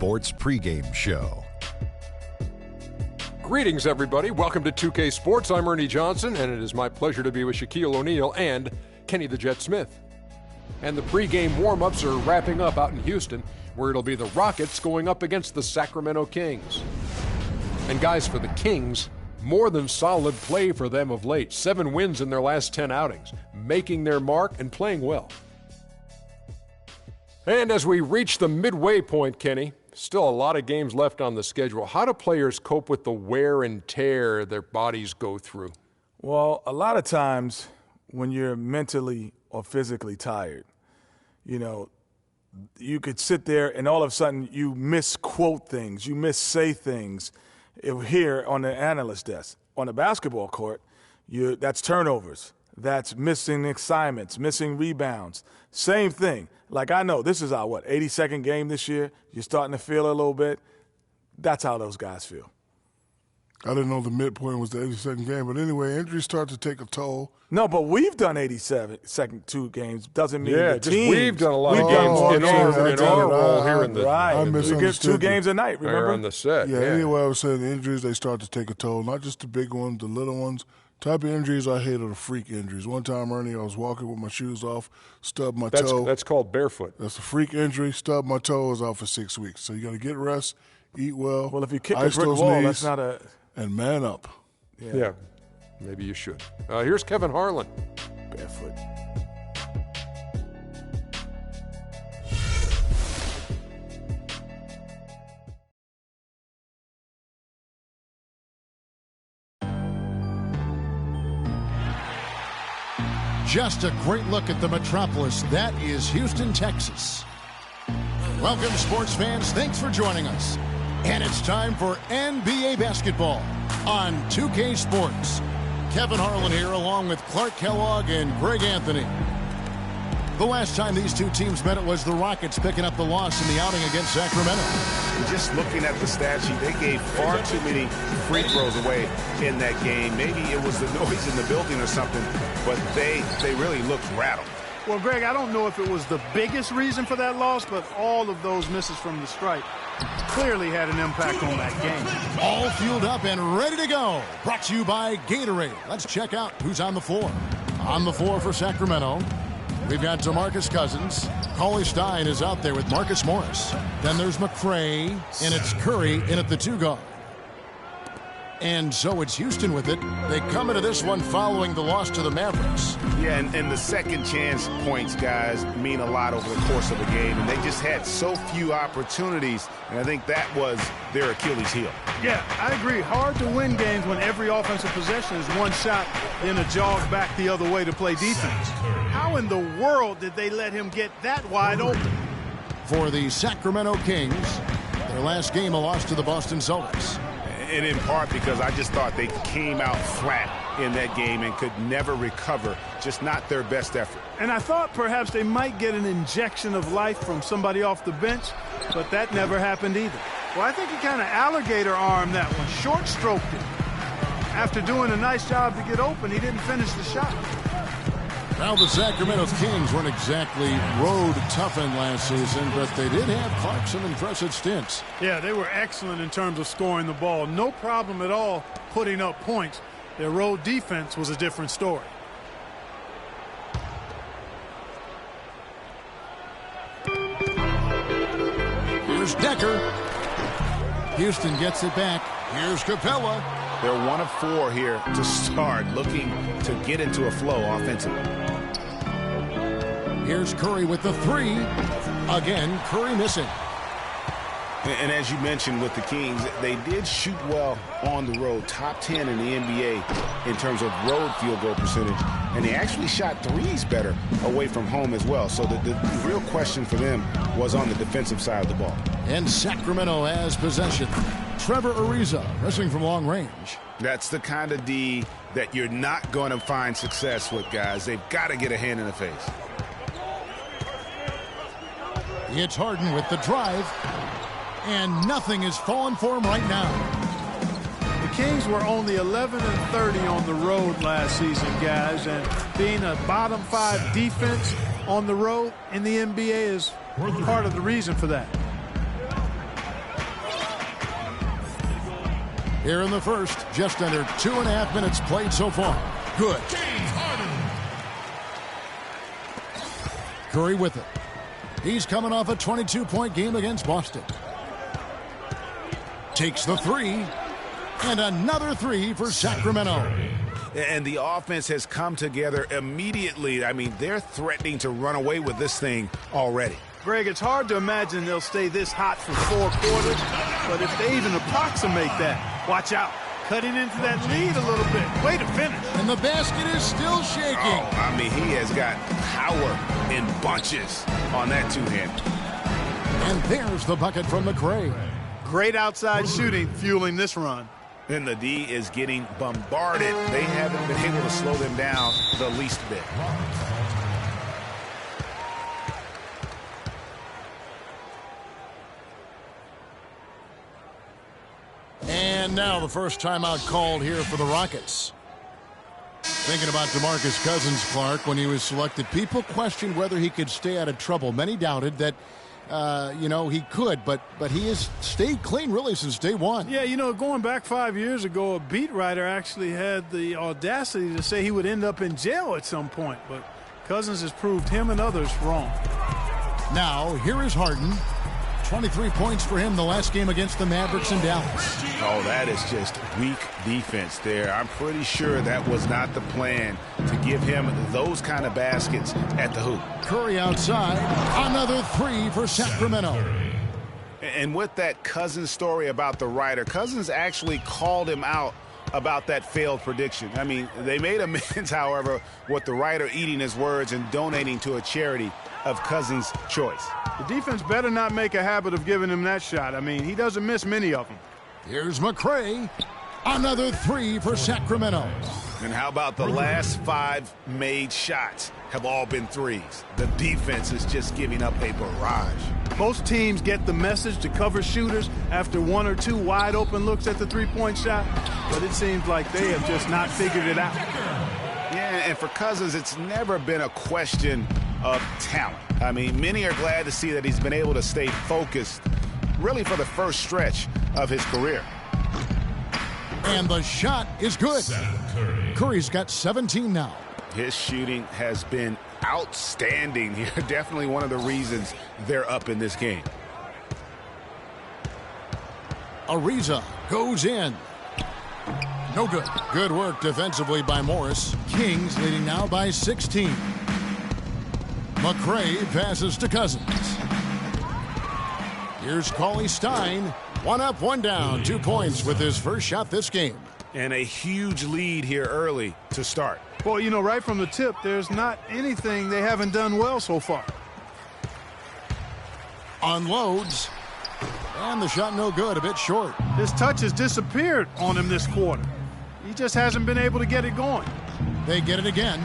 Sports pregame show. Greetings, everybody. Welcome to 2K Sports. I'm Ernie Johnson, and it is my pleasure to be with Shaquille O'Neal and Kenny the Jet Smith. And the pregame warm-ups are wrapping up out in Houston, where it'll be the Rockets going up against the Sacramento Kings. And guys, for the Kings, more than solid play for them of late. 7 wins in their last 10 outings, making their mark and playing well. And as we reach the midway point, Kenny, still a lot of games left on the schedule. How do players cope with the wear and tear their bodies go through? Well, a lot of times when you're mentally or physically tired, you could sit there and all of a sudden you misquote things, you missay things here on the analyst desk. On the basketball court, that's turnovers. That's missing assignments, missing rebounds. Same thing. Like, I know this is our, 82nd game this year. You're starting to feel it a little bit. That's how those guys feel. I didn't know the midpoint was the 82nd game. But anyway, injuries start to take a toll. No, but we've done 82 games. Doesn't mean the team. We've done a lot of games in our role here in the I misunderstood. We get 2 games a night, remember? On the set. Yeah, anyway, I was saying the injuries, they start to take a toll. Not just the big ones, the little ones. Type of injuries I hate are the freak injuries. One time, Ernie, I was walking with my shoes off, stubbed my toe. That's called barefoot. That's a freak injury. Stubbed my toe, was out for 6 weeks. So you got to get rest, eat well. Well, if you kick a ice brick those wall, knees, that's not a... And man up. Yeah, maybe you should. Here's Kevin Harlan. Barefoot. Just a great look at the metropolis. That is Houston, Texas. Welcome, sports fans. Thanks for joining us. And it's time for NBA basketball on 2K Sports. Kevin Harlan here along with Clark Kellogg and Greg Anthony. The last time these two teams met, it was the Rockets picking up the loss in the outing against Sacramento. Just looking at the stat sheet, they gave far too many free throws away in that game. Maybe it was the noise in the building or something, but they really looked rattled. Well, Greg, I don't know if it was the biggest reason for that loss, but all of those misses from the stripe clearly had an impact on that game. All fueled up and ready to go. Brought to you by Gatorade. Let's check out who's on the floor. On the floor for Sacramento, we've got DeMarcus Cousins. Cauley Stein is out there with Marcus Morris. Then there's McCray, and it's Curry in at the 2 guard. And so it's Houston with it. They come into this one following the loss to the Mavericks. Yeah, and the second chance points, guys, mean a lot over the course of a game. And they just had so few opportunities, and I think that was their Achilles heel. Yeah, I agree. Hard to win games when every offensive possession is one shot, then a jog back the other way to play defense. How in the world did they let him get that wide open? For the Sacramento Kings, their last game a loss to the Boston Celtics. And in part because I just thought they came out flat in that game and could never recover, just not their best effort. And I thought perhaps they might get an injection of life from somebody off the bench, but that never happened either. Well, I think he kind of alligator armed that one, short stroked it. After doing a nice job to get open, he didn't finish the shot. Now the Sacramento Kings weren't exactly road toughened last season, but they did have Clark some impressive stints. Yeah, they were excellent in terms of scoring the ball. No problem at all putting up points. Their road defense was a different story. Here's Decker. Houston gets it back. Here's Capella. They're 1 of 4 here to start, looking to get into a flow offensively. Here's Curry with the 3. Again, Curry missing. And as you mentioned with the Kings, they did shoot well on the road, top 10 in the NBA in terms of road field goal percentage. And they actually shot threes better away from home as well. So the real question for them was on the defensive side of the ball. And Sacramento has possession. Trevor Ariza wrestling from long range. That's the kind of D that you're not going to find success with, guys. They've got to get a hand in the face. It's Harden with the drive. And nothing is falling for him right now. The Kings were only 11-30 on the road last season, guys. And being a bottom 5 defense on the road in the NBA is part of the reason for that. Here in the first, just under 2.5 minutes played so far. Good. Curry with it. He's coming off a 22-point game against Boston. Takes the three. And another three for Sacramento. And the offense has come together immediately. I mean, they're threatening to run away with this thing already. Greg, it's hard to imagine they'll stay this hot for 4 quarters, but if they even approximate that, watch out. Cutting into that lead a little bit. Way to finish. And the basket is still shaking. Oh, I mean, he has got power in bunches on that two-hand. And there's the bucket from McRae. Great outside shooting fueling this run. And the D is getting bombarded. They haven't been able to slow them down the least bit. And now the first timeout called here for the Rockets. Thinking about DeMarcus Cousins, Clark, when he was selected, people questioned whether he could stay out of trouble. Many doubted that, he could, but he has stayed clean really since day one. Yeah, going back 5 years ago, a beat writer actually had the audacity to say he would end up in jail at some point, but Cousins has proved him and others wrong. Now, here is Harden. 23 points for him the last game against the Mavericks in Dallas. Oh, that is just weak defense there. I'm pretty sure that was not the plan to give him those kind of baskets at the hoop. Curry outside. Another three for Sacramento. And with that Cousins story about the writer, Cousins actually called him out about that failed prediction. I mean, they made amends, however, with the writer eating his words and donating to a charity of Cousins' choice. The defense better not make a habit of giving him that shot. I mean, he doesn't miss many of them. Here's McRae. Another three for Sacramento. And how about the last 5 made shots have all been threes? The defense is just giving up a barrage. Most teams get the message to cover shooters after 1 or 2 wide open looks at the three-point shot, but it seems like they have just not figured it out. Yeah, and for Cousins, it's never been a question of talent. I mean, many are glad to see that he's been able to stay focused really for the first stretch of his career. And the shot is good. Curry's got 17 now. His shooting has been outstanding here. Definitely one of the reasons they're up in this game. Ariza goes in. No good. Good work defensively by Morris. Kings leading now by 16. McRae passes to Cousins. Here's Cauley Stein. 1 up, 1 down. 2 points with his first shot this game. And a huge lead here early to start. Well, right from the tip, there's not anything they haven't done well so far. Unloads. And the shot no good, a bit short. His touch has disappeared on him this quarter. He just hasn't been able to get it going. They get it again.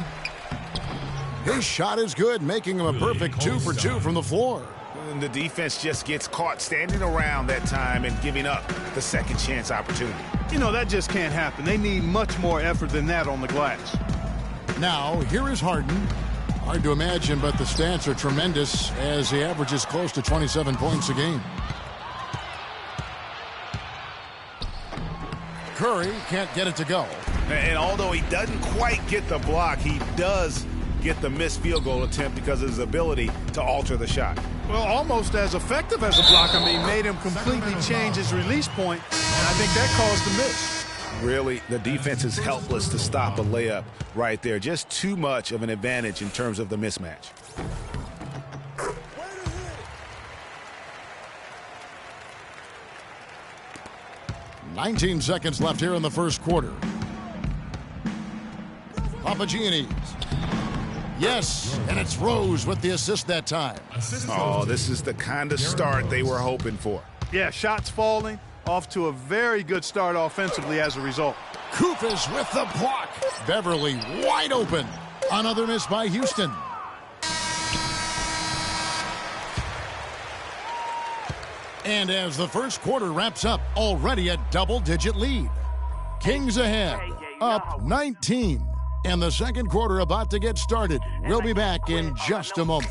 His shot is good, making him a perfect 2 for 2 from the floor. And the defense just gets caught standing around that time and giving up the second chance opportunity. That just can't happen. They need much more effort than that on the glass. Now, here is Harden. Hard to imagine, but the stats are tremendous as he averages close to 27 points a game. Curry can't get it to go. And although he doesn't quite get the block, he does get the missed field goal attempt because of his ability to alter the shot. Well, almost as effective as a block. I mean, made him completely change his release point, and I think that caused the miss. Really, the defense is helpless to stop a layup right there. Just too much of an advantage in terms of the mismatch. "19 seconds left here in the first quarter. Papagiannis. Yes, and it's Rose with the assist that time. Oh, this is the kind of start they were hoping for. Yeah, shots falling. Off to a very good start offensively as a result. Kufis with the block. Beverly wide open. Another miss by Houston. And as the first quarter wraps up, already a double-digit lead. Kings ahead, up 19. And the second quarter about to get started. We'll be back in just a moment.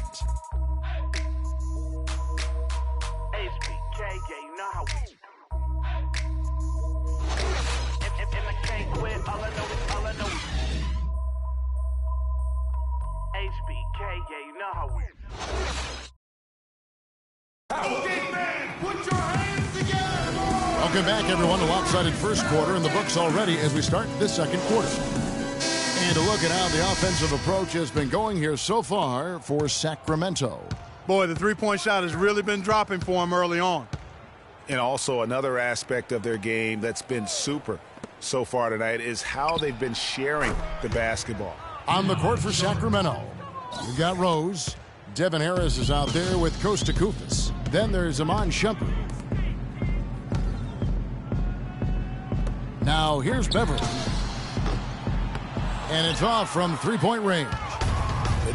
Welcome back, everyone, to lopsided first quarter in the books already as we start this second quarter. And a look at how the offensive approach has been going here so far for Sacramento. Boy, the three-point shot has really been dropping for him early on. And also another aspect of their game that's been super so far tonight is how they've been sharing the basketball. On the court for Sacramento, we've got Rose. Devin Harris is out there with Kosta Koufos. Then there's Iman Shumpert. Now here's Beverly. And it's off from three-point range.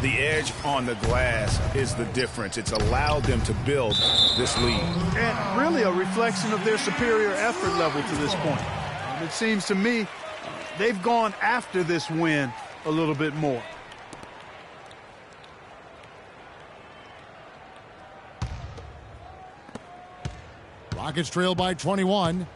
The edge on the glass is the difference. It's allowed them to build this lead. And really a reflection of their superior effort level to this point. And it seems to me they've gone after this win a little bit more. Rockets trail by 21.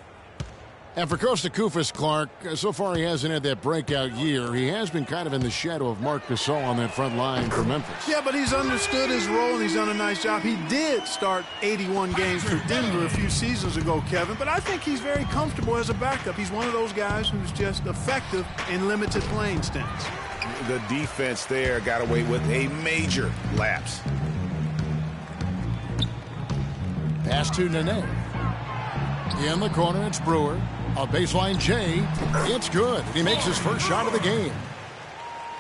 And for Kosta Koufos, Clark, so far he hasn't had that breakout year. He has been kind of in the shadow of Marc Gasol on that front line for Memphis. Yeah, but he's understood his role and he's done a nice job. He did start 81 games for Denver a few seasons ago, Kevin, but I think he's very comfortable as a backup. He's one of those guys who's just effective in limited playing stints. The defense there got away with a major lapse. Pass to Nene. In the corner, it's Brewer. A baseline J. It's good. He makes his first shot of the game.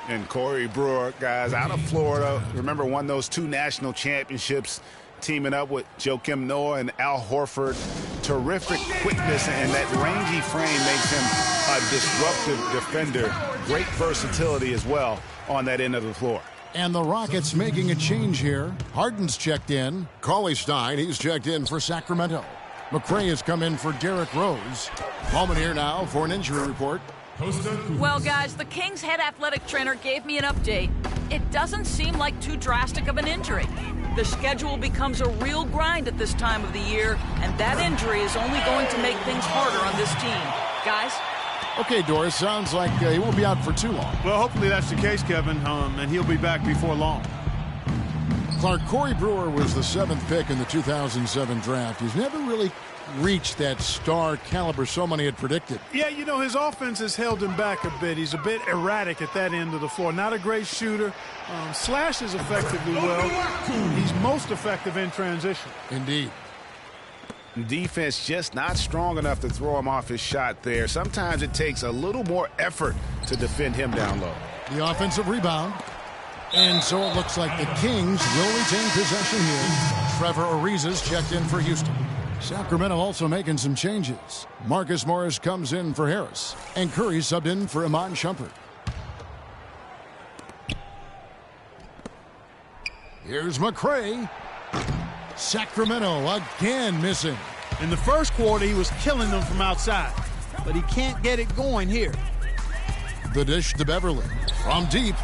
And Corey Brewer, guys, out of Florida. Remember, won those 2 national championships, teaming up with Joakim Noah and Al Horford. Terrific quickness, and that rangy frame makes him a disruptive defender. Great versatility as well on that end of the floor. And the Rockets making a change here. Harden's checked in. Cauley-Stein, he's checked in for Sacramento. McRae has come in for Derrick Rose. Moment here now for an injury report. Well, guys, the Kings head athletic trainer gave me an update. It doesn't seem like too drastic of an injury. The schedule becomes a real grind at this time of the year, and that injury is only going to make things harder on this team. Guys? Okay, Doris, sounds like he won't be out for too long. Well, hopefully that's the case, Kevin, and he'll be back before long. Clark, Corey Brewer was the 7th pick in the 2007 draft. He's never really reached that star caliber so many had predicted. Yeah, you know, his offense has held him back a bit. He's a bit erratic at that end of the floor. Not a great shooter. Slashes effectively well. He's most effective in transition. Indeed. Defense just not strong enough to throw him off his shot there. Sometimes it takes a little more effort to defend him down low. The offensive rebound. And so it looks like the Kings will retain possession here. Trevor Ariza's checked in for Houston. Sacramento also making some changes. Marcus Morris comes in for Harris. And Curry subbed in for Iman Shumpert. Here's McRae. Sacramento again missing. In the first quarter, he was killing them from outside. But he can't get it going here. The dish to Beverly. From deep.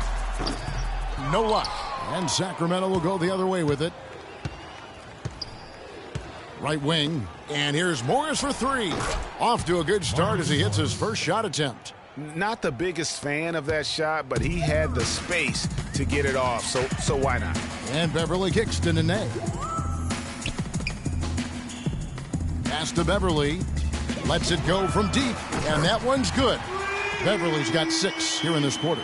No luck. And Sacramento will go the other way with it. Right wing. And here's Morris for 3. Off to a good start as he hits his first shot attempt. Not the biggest fan of that shot, but he had the space to get it off, so why not? And Beverly kicks to Nene. Pass to Beverly. Lets it go from deep. And that one's good. Beverly's got 6 here in this quarter.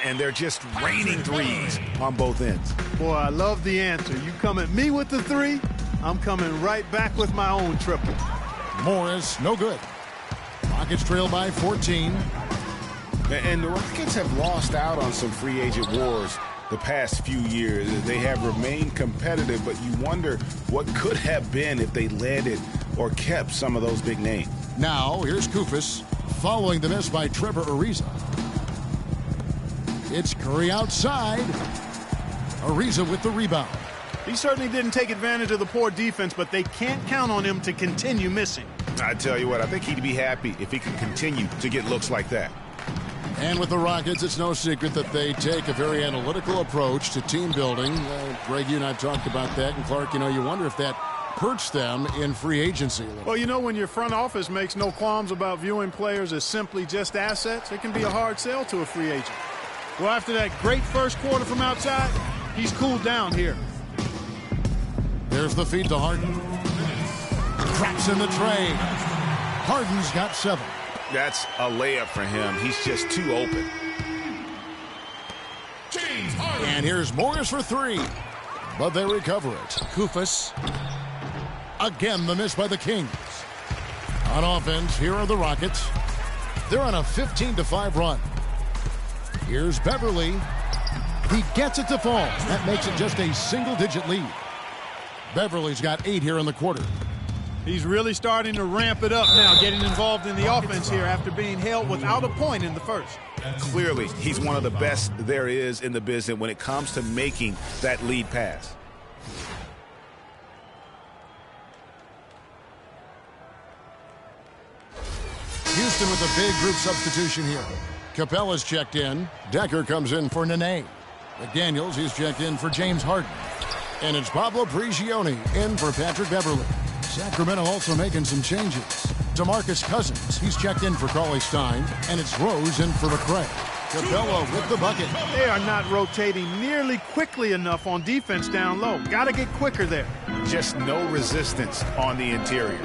And they're just raining threes on both ends. Boy, I love the answer. You come at me with the 3, I'm coming right back with my own triple. Morris, no good. Rockets trail by 14. And the Rockets have lost out on some free agent wars the past few years. They have remained competitive, but you wonder what could have been if they landed or kept some of those big names. Now, here's Koufos following the miss by Trevor Ariza. It's Curry outside. Ariza with the rebound. He certainly didn't take advantage of the poor defense, but they can't count on him to continue missing. I tell you what, I think he'd be happy if he could continue to get looks like that. And with the Rockets, it's no secret that they take a very analytical approach to team building. Greg, you and I talked about that. And Clark, you know, you wonder if that hurts them in free agency. Well, you know, when your front office makes no qualms about viewing players as simply just assets, it can be a hard sell to a free agent. Well, after that great first quarter from outside, He's cooled down here. There's the feed to Harden. Traps in the tray. Harden's got 7. That's a layup for him. He's just too open. And here's Morris for 3. But they recover it. Kufas. Again, the miss by the Kings. On offense, here are the Rockets. They're on a 15-5 run. Here's Beverly. He gets it to fall. That makes it just a single-digit lead. Beverly's got 8 here in the quarter. He's really starting to ramp it up now, getting involved in the offense here after being held without a point in the first. Clearly, he's one of the best there is in the business when it comes to making that lead pass. Houston with a big group substitution here. Capella's checked in. Decker comes in for Nene. McDaniels, he's checked in for James Harden. And it's Pablo Prigioni in for Patrick Beverly. Sacramento also making some changes. DeMarcus Cousins, he's checked in for Cauley Stein. And it's Rose in for McRae. Capella with the bucket. They are not rotating nearly quickly enough on defense down low. Got to get quicker there. Just no resistance on the interior.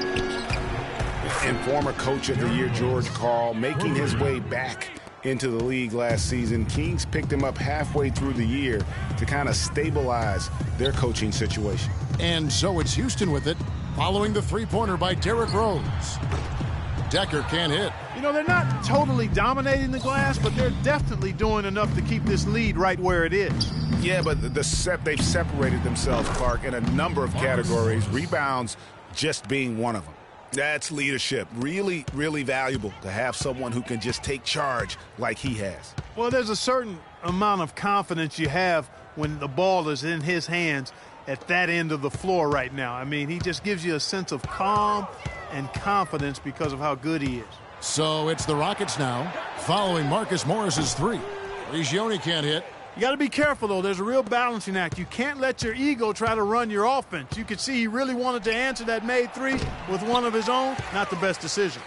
And former coach of the year, George Karl, making his way back into the league last season. Kings picked him up halfway through the year to kind of stabilize their coaching situation. And so it's Houston with it, following the three-pointer by Derrick Rose. Decker can't hit. You know, they're not totally dominating the glass, but they're definitely doing enough to keep this lead right where it is. Yeah, but they've separated themselves, Clark, in a number of categories, rebounds just being one of them. That's leadership. Really, really valuable to have someone who can just take charge like he has. Well, there's a certain amount of confidence you have when the ball is in his hands at that end of the floor right now. I mean, he just gives you a sense of calm and confidence because of how good he is. So it's the Rockets now, following Marcus Morris's 3. Prigioni can't hit. You got to be careful, though. There's a real balancing act. You can't let your ego try to run your offense. You could see he really wanted to answer that made 3 with one of his own. Not the best decision.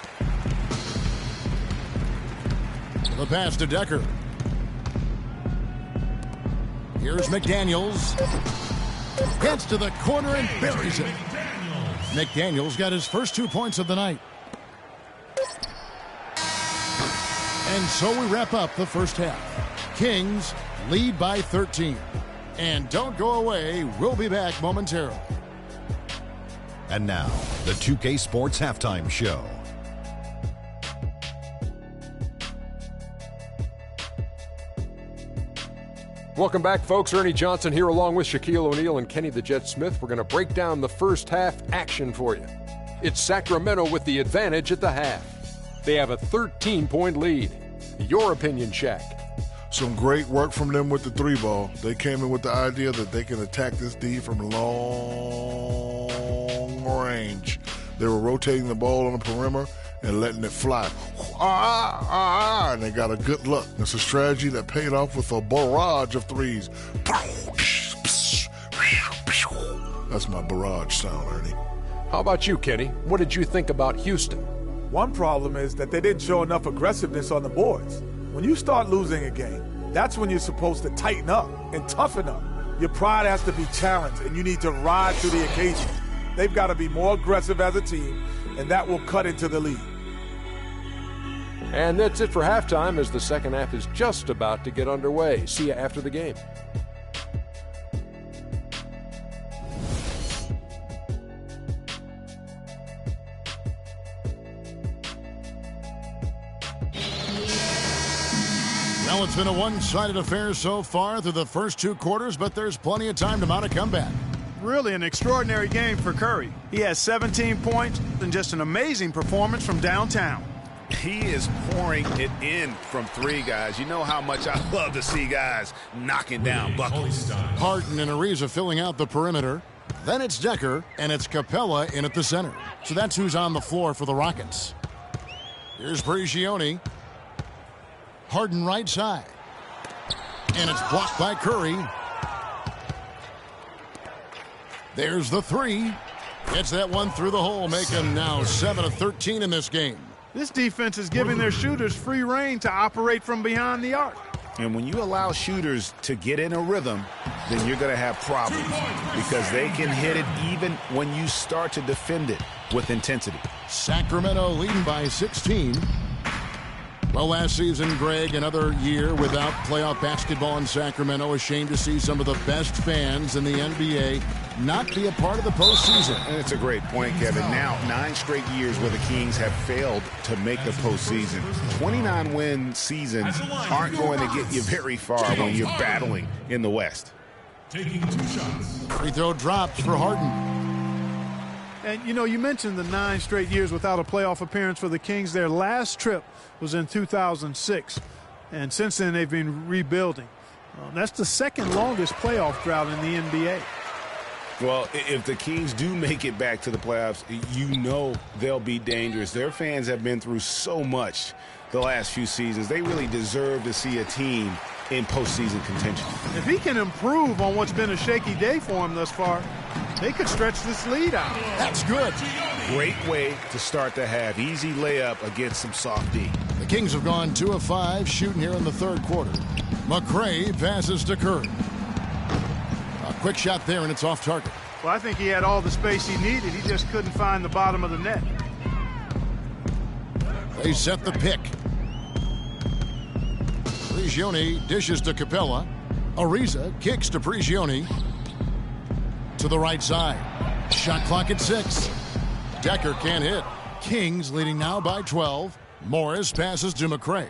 The pass to Decker. Here's McDaniels. Gets to the corner and buries it. McDaniels got his first 2 points of the night. And so we wrap up the first half. Kings lead by 13. And don't go away. We'll be back momentarily. And now, the 2K Sports Halftime Show. Welcome back, folks. Ernie Johnson here along with Shaquille O'Neal and Kenny the Jet Smith. We're going to break down the first half action for you. It's Sacramento with the advantage at the half. They have a 13-point lead. Your opinion, Shaq? Some great work from them with the 3-ball. They came in with the idea that they can attack this D from long range. They were rotating the ball on the perimeter and letting it fly. And they got a good look. It's a strategy that paid off with a barrage of threes. That's my barrage sound, Ernie. How about you, Kenny? What did you think about Houston? One problem is that they didn't show enough aggressiveness on the boards. When you start losing a game, that's when you're supposed to tighten up and toughen up. Your pride has to be challenged, and you need to rise to the occasion. They've got to be more aggressive as a team, and that will cut into the lead. And that's it for halftime as the second half is just about to get underway. See you after the game. Well, it's been a one-sided affair so far through the first 2 quarters, but there's plenty of time to mount a comeback. Really an extraordinary game for Curry. He has 17 points and just an amazing performance from downtown. He is pouring it in from 3, guys. You know how much I love to see guys knocking down buckets. Harden and Ariza filling out the perimeter. Then it's Decker, and it's Capella in at the center. So that's who's on the floor for the Rockets. Here's Prigioni. Harden right side. And it's blocked by Curry. There's the 3. Gets that one through the hole, making now 7 of 13 in this game. This defense is giving their shooters free rein to operate from behind the arc. And when you allow shooters to get in a rhythm, then you're going to have problems because they can hit it even when you start to defend it with intensity. Sacramento leading by 16. Well, last season, Greg, another year without playoff basketball in Sacramento. A shame to see some of the best fans in the NBA not be a part of the postseason. And it's a great point, Kevin. Now, 9 straight years where the Kings have failed to make the postseason. 29-win seasons aren't going to get you very far when you're battling in the West. Taking 2 shots. Free throw drops for Harden. And, you know, you mentioned the 9 straight years without a playoff appearance for the Kings. Their last trip was in 2006. And since then, they've been rebuilding. That's the second longest playoff drought in the NBA. Well, if the Kings do make it back to the playoffs, you know they'll be dangerous. Their fans have been through so much the last few seasons. They really deserve to see a team in postseason contention. If he can improve on what's been a shaky day for him thus far, they could stretch this lead out. That's good. Great way to start the half. Easy layup against some soft D. The Kings have gone 2 of 5 shooting here in the third quarter. McRae passes to Curry. A quick shot there, and it's off target. Well, I think he had all the space he needed. He just couldn't find the bottom of the net. They set the pick. Prigioni dishes to Capella. Ariza kicks to Prigioni. To the right side. Shot clock at 6. Decker can't hit. Kings leading now by 12. Morris passes to McRae.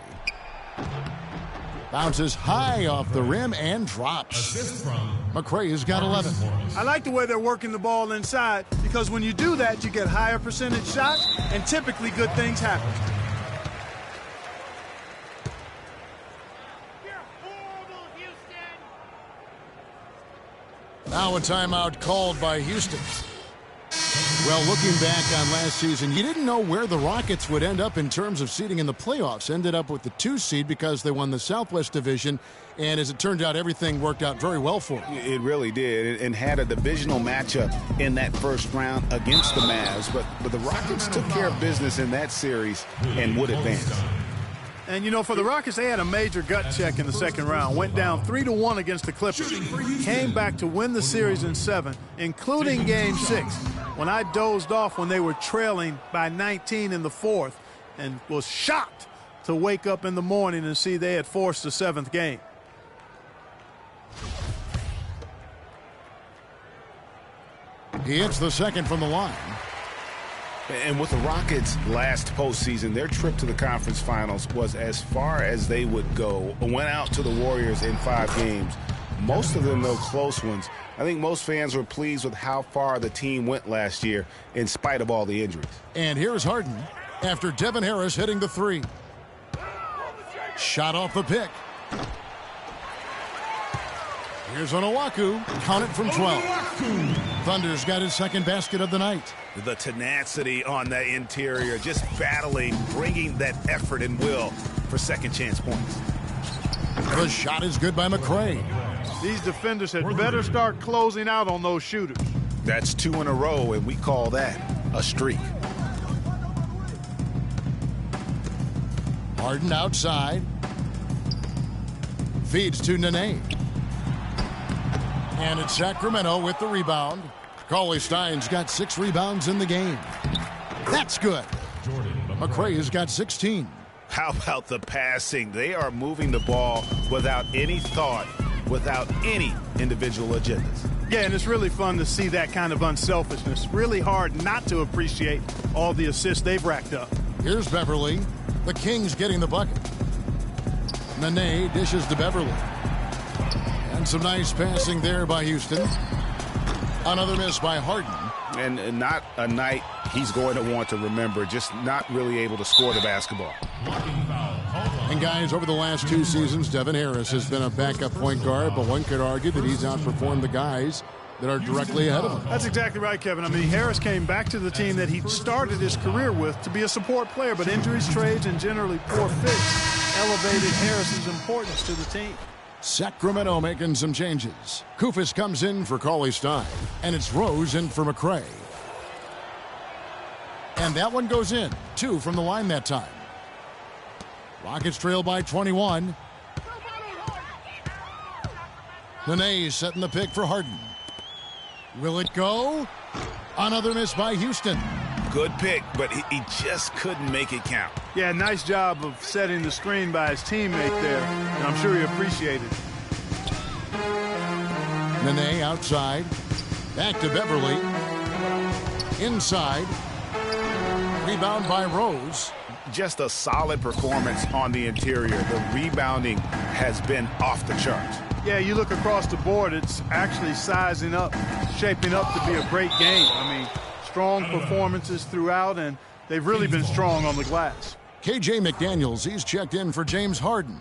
Bounces high off the rim and drops. McRae has got 11. I like the way they're working the ball inside because when you do that, you get higher percentage shots and typically good things happen. Now a timeout called by Houston. Well, looking back on last season, you didn't know where the Rockets would end up in terms of seeding in the playoffs. Ended up with the 2 seed because they won the Southwest Division, and as it turned out, everything worked out very well for them. It really did, and had a divisional matchup in that first round against the Mavs, but the Rockets took care of business in that series and would advance. And, you know, for the Rockets, they had a major gut check in the second round. Went down 3-1 against the Clippers. Came back to win the series in 7, including Game 6, when I dozed off when they were trailing by 19 in the 4th and was shocked to wake up in the morning and see they had forced the 7th game. He hits the second from the line. And with the Rockets' last postseason, their trip to the conference finals was as far as they would go. Went out to the Warriors in 5 games. Most of them, though, close ones. I think most fans were pleased with how far the team went last year in spite of all the injuries. And here's Harden after Devin Harris hitting the 3. Shot off the pick. Here's Onuaku. Count it from 12. Thunder's got his second basket of the night. The tenacity on that interior, just battling, bringing that effort and will for second chance points. The shot is good by McRae. These defenders had better start closing out on those shooters. That's 2 in a row, and we call that a streak. Harden outside. Feeds to Nene. And it's Sacramento with the rebound. Cauley-Stein's got 6 rebounds in the game. That's good. McRae has got 16. How about the passing? They are moving the ball without any thought, without any individual agendas. Yeah, and it's really fun to see that kind of unselfishness. Really hard not to appreciate all the assists they've racked up. Here's Beverly. The Kings getting the bucket. Nene dishes to Beverly. And some nice passing there by Houston. Another miss by Harden. And not a night he's going to want to remember, just not really able to score the basketball. And guys, over the last 2 seasons, Devin Harris has been a backup point guard, but one could argue that he's outperformed the guys that are directly ahead of him. That's exactly right, Kevin. I mean, Harris came back to the team that he started his career with to be a support player, but injuries, trades, and generally poor fits elevated Harris's importance to the team. Sacramento making some changes. Koufos comes in for Cauley-Stein, and it's Rose in for McRae. And that one goes in. 2 from the line that time. Rockets trail by 21. Nene setting the pick for Harden. Will it go? Another miss by Houston. Good pick, but he just couldn't make it count. Yeah, nice job of setting the screen by his teammate there, and I'm sure he appreciated it. Nene outside. Back to Beverly. Inside. Rebound by Rose. Just a solid performance on the interior. The rebounding has been off the charts. Yeah, you look across the board, it's actually sizing up, shaping up to be a great game. I mean, strong performances throughout, and they've really been strong on the glass. KJ McDaniels, he's checked in for James Harden.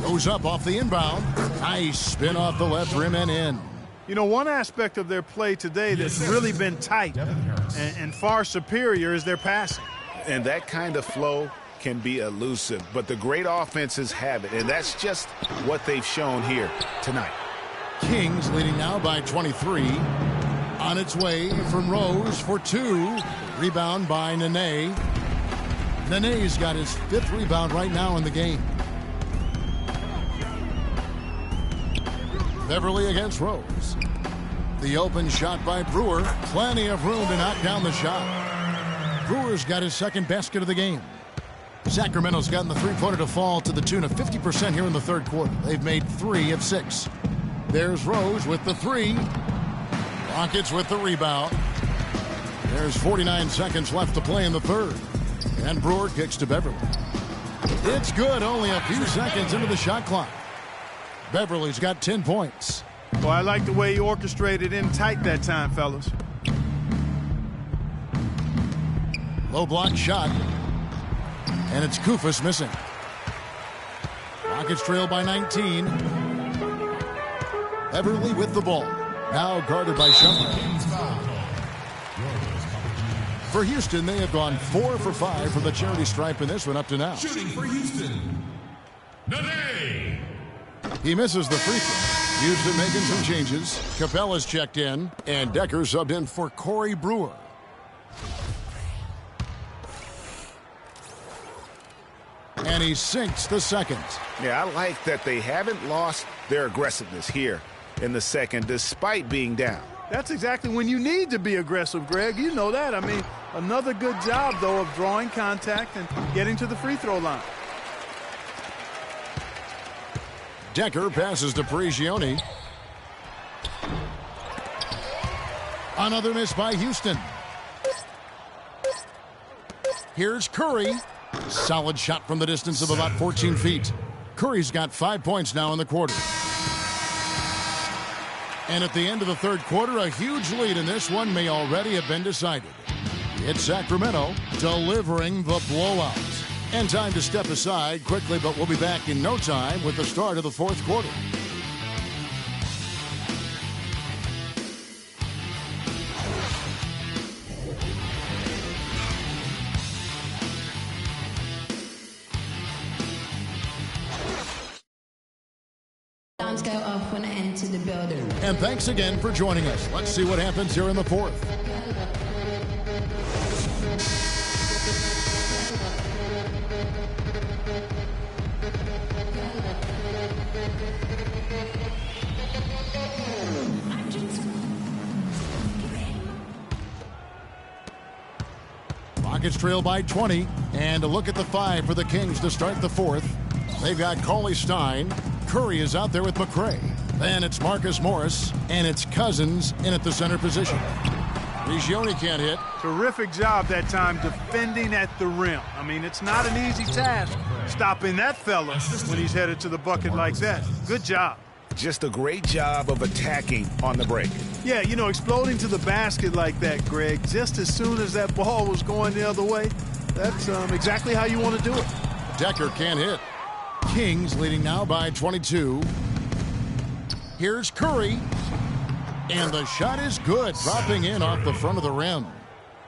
Goes up off the inbound. Nice spin off the left rim and in. You know, one aspect of their play today that's really been tight and far superior is their passing. And that kind of flow can be elusive, but the great offenses have it, and that's just what they've shown here tonight. Kings leading now by 23. On its way from Rose for 2. Rebound by Nene. Nene's got his 5th rebound right now in the game. Beverly against Rose. The open shot by Brewer. Plenty of room to knock down the shot. Brewer's got his 2nd basket of the game. Sacramento's gotten the three-pointer to fall to the tune of 50% here in the 3rd quarter. They've made 3 of 6. There's Rose with the 3. Rockets with the rebound. There's 49 seconds left to play in the 3rd. And Brewer kicks to Beverly. It's good, only a few seconds into the shot clock. Beverly's got 10 points. Well, I like the way he orchestrated in tight that time, fellas. Low block shot. And it's Kufus missing. Rockets trail by 19. Beverly with the ball. Now guarded by Shumpert. For Houston, they have gone 4 for 5 from the charity stripe in this one up to now. Shooting for Houston, Nene. He misses the free throw. Houston making some changes. Capella's checked in, and Decker subbed in for Corey Brewer. And he sinks the 2nd. Yeah, I like that they haven't lost their aggressiveness here in the 2nd, despite being down. That's exactly when you need to be aggressive, Greg. You know that. I mean, another good job, though, of drawing contact and getting to the free throw line. Decker passes to Prigioni. Another miss by Houston. Here's Curry. Solid shot from the distance of about 14 feet. Curry's got 5 points now in the quarter. And at the end of the 3rd quarter, a huge lead in this one may already have been decided. It's Sacramento delivering the blowout. And time to step aside quickly, but we'll be back in no time with the start of the 4th quarter. Alarms go off when I enter the building. And thanks again for joining us. Let's see what happens here in the 4th. Rockets trail by 20. And a look at the 5 for the Kings to start the 4th. They've got Cauley-Stein. Curry is out there with McRae. Then it's Marcus Morris. And it's Cousins in at the center position. Prigioni can't hit. Terrific job that time defending at the rim. I mean, it's not an easy task stopping that fella when he's headed to the bucket like that. Good job. Just a great job of attacking on the break. Yeah, you know, exploding to the basket like that, Greg, just as soon as that ball was going the other way, that's exactly how you want to do it. Decker can't hit. Kings leading now by 22. Here's Curry. And the shot is good, dropping in off the front of the rim.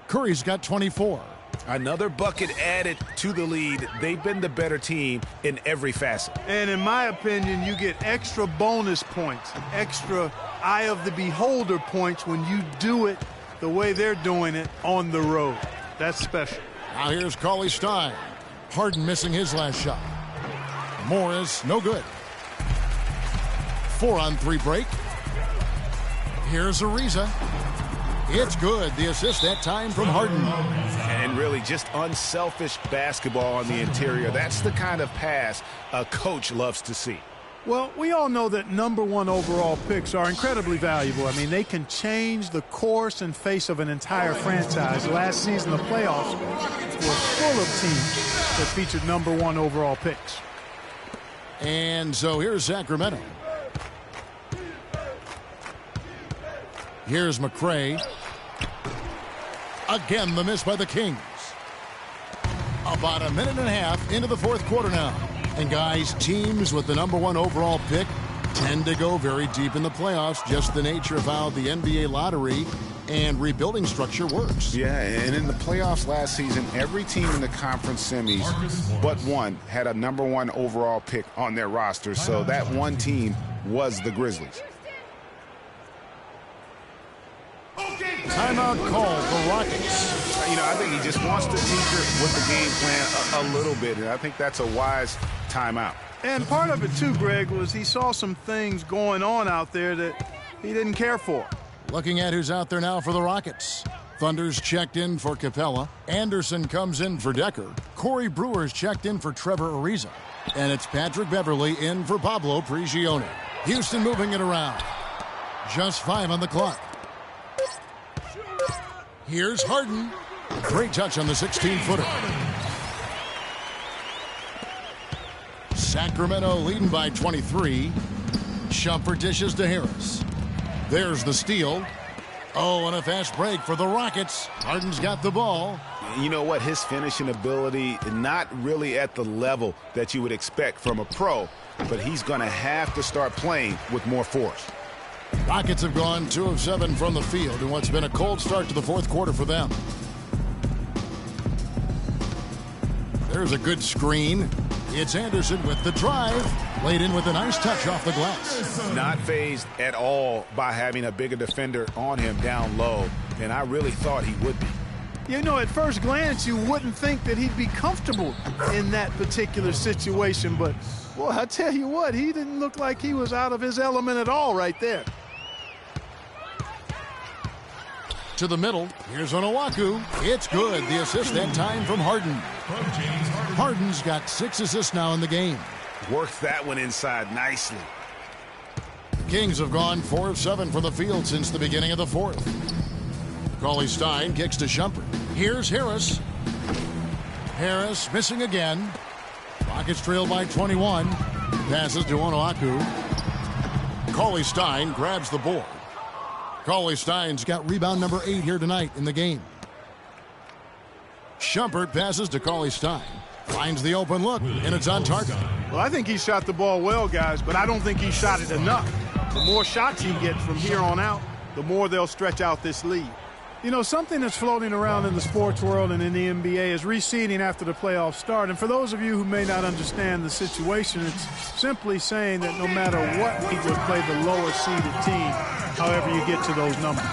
Curry's got 24. Another bucket added to the lead. They've been the better team in every facet. And in my opinion, you get extra bonus points, extra eye of the beholder points when you do it the way they're doing it on the road. That's special. Now here's Cauley-Stein. Harden missing his last shot. Morris, no good. 4-on-3 break. Here's Ariza. It's good. The assist that time from Harden. And really just unselfish basketball on the interior. That's the kind of pass a coach loves to see. Well, we all know that #1 overall picks are incredibly valuable. I mean, they can change the course and face of an entire franchise. Last season, the playoffs were full of teams that featured #1 overall picks. And so here's Sacramento. Here's McCray. Again, the miss by the Kings. About a minute and a half into the fourth quarter now. And guys, teams with the #1 overall pick tend to go very deep in the playoffs. Just the nature of how the NBA lottery and rebuilding structure works. Yeah, and in the playoffs last season, every team in the conference semis but one had a #1 overall pick on their roster. So that one team was the Grizzlies. Timeout call for Rockets. You know, I think he just wants to tinker with the game plan a little bit, and I think that's a wise timeout. And part of it, too, Greg, was he saw some things going on out there that he didn't care for. Looking at who's out there now for the Rockets. Thunder's checked in for Capella. Anderson comes in for Decker. Corey Brewer's checked in for Trevor Ariza. And it's Patrick Beverley in for Pablo Prigioni. Houston moving it around. Just 5 on the clock. Here's Harden. Great touch on the 16-footer. Sacramento leading by 23. Shumpert dishes to Harris. There's the steal. Oh, and a fast break for the Rockets. Harden's got the ball. You know what? His finishing ability, not really at the level that you would expect from a pro, but he's going to have to start playing with more force. Rockets have gone 2 of 7 from the field in what's been a cold start to the fourth quarter for them. There's a good screen. It's Anderson with the drive. Laid in with a nice touch off the glass. Not fazed at all by having a bigger defender on him down low, and I really thought he would be. You know, at first glance, you wouldn't think that he'd be comfortable in that particular situation, but, boy, I tell you what, he didn't look like he was out of his element at all right there. To the middle. Here's Onuaku. It's good. The assist that time from Harden. Harden's got 6 assists now in the game. Worked that one inside nicely. The Kings have gone 4 of 7 from the field since the beginning of the fourth. Cauley-Stein kicks to Shumpert. Here's Harris. Harris missing again. Rockets trail by 21. Passes to Onuaku. Cauley-Stein grabs the board. Cauley-Stein's got rebound number 8 here tonight in the game. Shumpert passes to Cauley-Stein. Finds the open look, and it's on target. Well, I think he shot the ball well, guys, but I don't think he shot it enough. The more shots he gets from here on out, the more they'll stretch out this lead. You know, something that's floating around in the sports world and in the NBA is reseeding after the playoffs start. And for those of you who may not understand the situation, it's simply saying that no matter what league will play the lower seeded team, however you get to those numbers.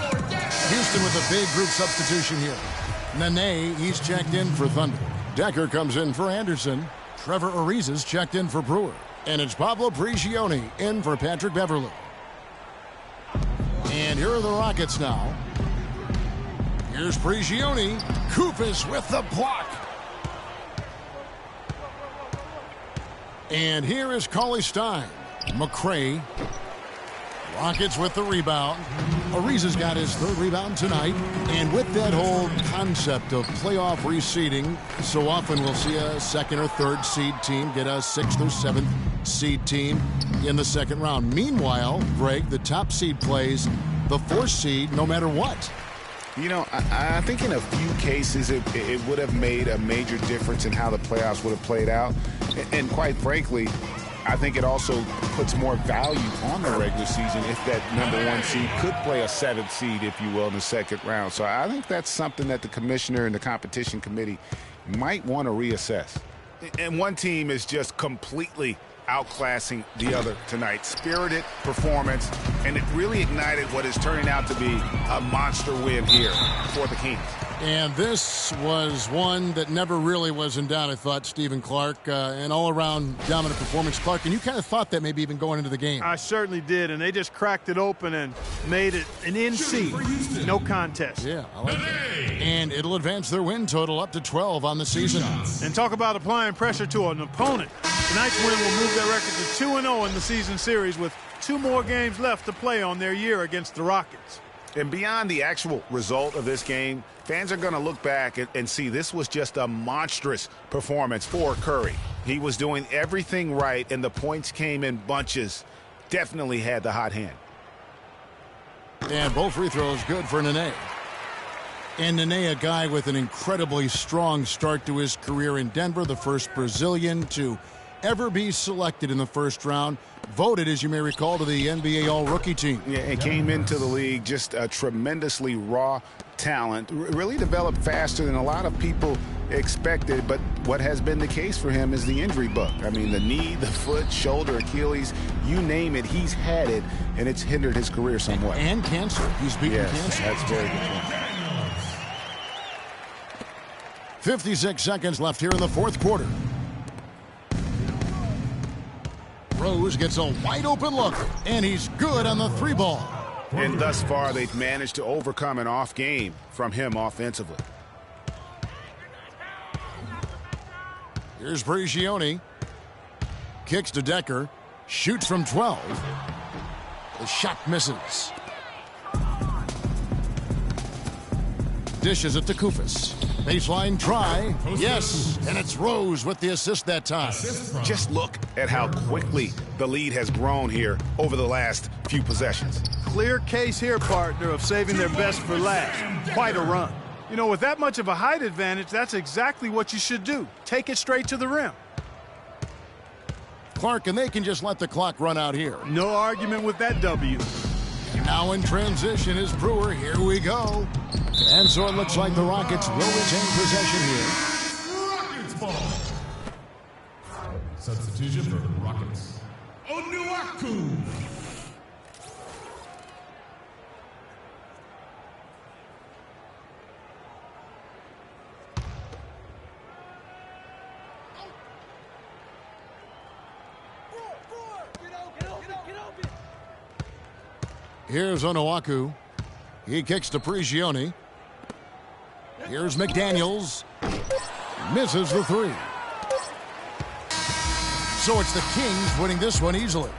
Houston with a big group substitution here. Nene, he's checked in for Thunder. Decker comes in for Anderson. Trevor Ariza's checked in for Brewer. And it's Pablo Prigioni in for Patrick Beverley. And here are the Rockets now. Here's Prigioni. Koufis with the block. And here is Cauley-Stein. McCray. Rockets with the rebound. Ariza's got his 3rd rebound tonight. And with that whole concept of playoff reseeding, so often we'll see a 2nd or 3rd seed team get a 6th or 7th seed team in the 2nd round. Meanwhile, Greg, the top seed plays the 4th seed no matter what. You know, I think in a few cases it would have made a major difference in how the playoffs would have played out. And quite frankly, I think it also puts more value on the regular season if that #1 seed could play a 7th seed, if you will, in the 2nd round. So I think that's something that the commissioner and the competition committee might want to reassess. And one team is just completely outclassing the other tonight. Spirited performance, and it really ignited what is turning out to be a monster win here for the Kings. And this was one that never really was in doubt, I thought, Stephen Clark. An all-around dominant performance, Clark. And you kind of thought that maybe even going into the game. I certainly did, and they just cracked it open and made it an NC. No contest. Yeah, I like that. And it'll advance their win total up to 12 on the season. And talk about applying pressure to an opponent. Tonight's win will move their record to 2-0 in the season series with 2 more games left to play on their year against the Rockets. And beyond the actual result of this game, fans are going to look back and see this was just a monstrous performance for Curry. He was doing everything right, and the points came in bunches. Definitely had the hot hand. And both free throws good for Nene. And Nene, a guy with an incredibly strong start to his career in Denver, the first Brazilian to ever be selected in the first round. Voted, as you may recall, to the NBA All-Rookie team. Yeah, and came into the league just a tremendously raw talent. Really developed faster than a lot of people expected, but what has been the case for him is the injury bug. I mean, the knee, the foot, shoulder, Achilles, you name it, he's had it, and it's hindered his career somewhat. And cancer. He's beaten cancer. That's very good point. 56 seconds left here in the fourth quarter. Rose gets a wide-open look, and he's good on the 3-ball. And thus far, they've managed to overcome an off game from him offensively. Here's Prigioni. Kicks to Decker. Shoots from 12. The shot misses. Dishes it to Koufos. Baseline try. Yes, and it's Rose with the assist that time. Just look at how quickly the lead has grown here over the last few possessions. Clear case here, partner, of saving their best for last. Quite a run. You know, with that much of a height advantage, that's exactly what you should do. Take it straight to the rim. Clark, and they can just let the clock run out here. No argument with that W. Now in transition is Brewer. Here we go. And so it looks like the Rockets will retain possession here. Rockets ball. Substitution for the Rockets. Onuaku. Here's Onuaku. He kicks to Prigioni. Here's McDaniels. Misses the 3. So it's the Kings winning this one easily.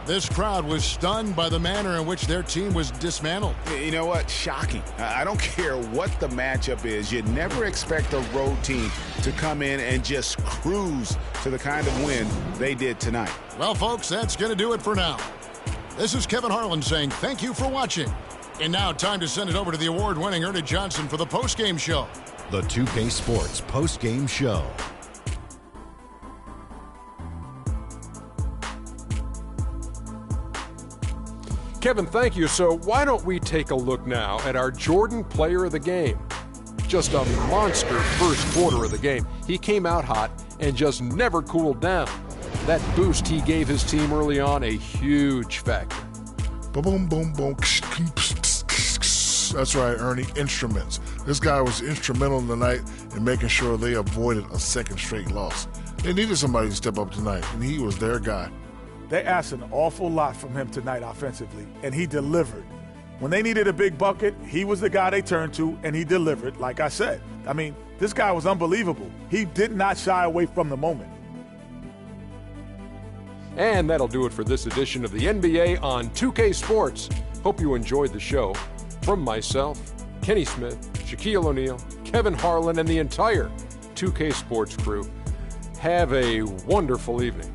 This crowd was stunned by the manner in which their team was dismantled. You know what? Shocking. I don't care what the matchup is. You never expect a road team to come in and just cruise to the kind of win they did tonight. Well, folks, that's going to do it for now. This is Kevin Harlan saying thank you for watching. And now time to send it over to the award-winning Ernie Johnson for the post-game show. The 2K Sports post-game show. Kevin, thank you. So why don't we take a look now at our Jordan player of the game? Just a monster first quarter of the game. He came out hot and just never cooled down. That boost he gave his team early on, a huge factor. Boom, boom, boom. That's right, Ernie. Instruments. This guy was instrumental tonight in making sure they avoided a second straight loss. They needed somebody to step up tonight, and he was their guy. They asked an awful lot from him tonight offensively, and he delivered. When they needed a big bucket, he was the guy they turned to, and he delivered, like I said. I mean, this guy was unbelievable. He did not shy away from the moment. And that'll do it for this edition of the NBA on 2K Sports. Hope you enjoyed the show. From myself, Kenny Smith, Shaquille O'Neal, Kevin Harlan, and the entire 2K Sports crew, have a wonderful evening.